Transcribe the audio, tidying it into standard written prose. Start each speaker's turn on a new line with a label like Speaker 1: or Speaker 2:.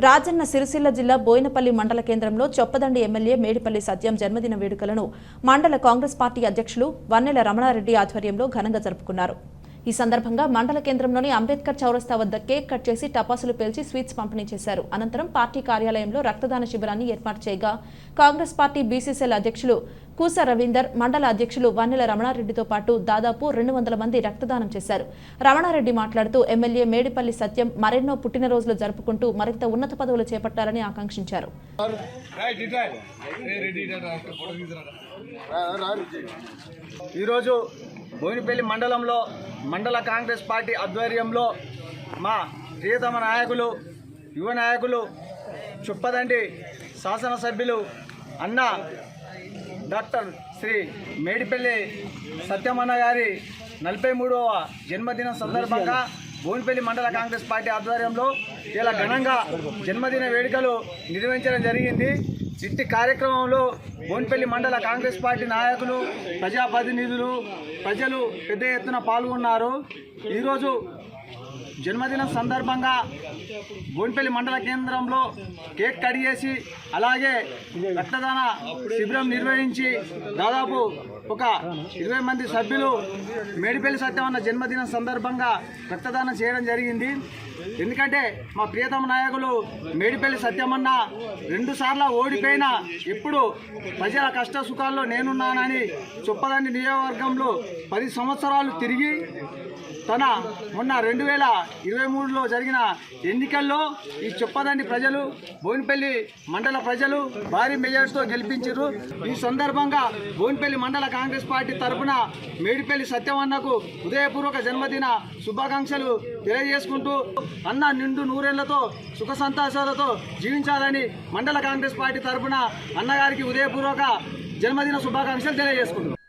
Speaker 1: రాజన్న సిరిసిల్ల జిల్లా బోయినపల్లి మండల కేంద్రంలో చొప్పదండి ఎమ్మెల్యే మేడిపల్లి సత్యం జన్మదిన వేడుకలను మండల కాంగ్రెస్ పార్టీ అధ్యక్షులు వన్నెల రమణారెడ్డి ఆధ్వర్యంలో ఘనంగా జరుపుకున్నారు. ఈ సందర్భంగా మండల కేంద్రంలోని అంబేద్కర్ చౌరస్తా వద్ద కేక్ కట్ చేసి టపాసులు పేల్చి స్వీట్స్ పంపిణీ చేశారు. అనంతరం పార్టీ కార్యాలయంలో రక్తదాన శిబిరాన్ని ఏర్పాటు చేయగా కాంగ్రెస్ పార్టీ బీసీసీఎల్ అధ్యక్షులు కూస రవీందర్, మండల అధ్యక్షులు వన్నెల రమణారెడ్డితో పాటు దాదాపు 200 మంది రక్తదానం చేశారు. రమణారెడ్డి మాట్లాడుతూ ఎమ్మెల్యే మేడిపల్లి సత్యం మరెన్నో పుట్టినరోజులు జరుపుకుంటూ మరింత ఉన్నత పదవులు చేపట్టాలని ఆకాంక్షించారు.
Speaker 2: ఈరోజు బోయినపల్లి మండలంలో మండల కాంగ్రెస్ పార్టీ ఆధ్వర్యంలో మా ప్రియతమ నాయకులు, యువ నాయకులు, చొప్పదండి శాసనసభ్యులు అన్న డాక్టర్ శ్రీ మేడిపల్లి సత్యమన్న గారి 43వ జన్మదినం సందర్భంగా బోయినపల్లి మండల కాంగ్రెస్ పార్టీ ఆధ్వర్యంలో ఇలా ఘనంగా జన్మదిన వేడుకలు నిర్వహించడం జరిగింది. ఇట్టి కార్యక్రమంలో బోయినపల్లి మండల కాంగ్రెస్ పార్టీ నాయకులు, ప్రజాప్రతినిధులు, ప్రజలు పెద్ద ఎత్తున పాల్గొన్నారు. ఈరోజు జన్మదినం సందర్భంగా బోయినపల్లి మండల కేంద్రంలో కేక్ కట్ చేసి అలాగే రక్తదాన శిబిరం నిర్వహించి దాదాపు ఒక 20 మంది సభ్యులు మేడిపల్లి సత్యమన్న జన్మదినం సందర్భంగా రక్తదానం చేయడం జరిగింది. ఎందుకంటే మా ప్రియతమ నాయకులు మేడిపల్లి సత్యమన్న 2 సార్లు ఓడిపోయినా ఎప్పుడు ప్రజల కష్ట సుఖాల్లో నేనున్నానని చొప్పదండి నియోజకవర్గంలో 10 సంవత్సరాలు తిరిగి తన మొన్న 2023లో జరిగిన ఎన్నికల్లో ఈ చొప్పదండి ప్రజలు, బోయినపల్లి మండల ప్రజలు భారీ మెజార్టీతో గెలిపించారు. ఈ సందర్భంగా బోయినపల్లి మండల కాంగ్రెస్ పార్టీ తరఫున మేడిపల్లి సత్యమన్నకు హృదయపూర్వక జన్మదిన శుభాకాంక్షలు తెలియజేసుకుంటూ అన్న నిండు నూరేళ్లతో సుఖ సంతోషాలతో జీవించాలని మండల కాంగ్రెస్ పార్టీ తరఫున అన్నగారికి హృదయపూర్వక జన్మదిన శుభాకాంక్షలు తెలియజేసుకుంటున్నాం.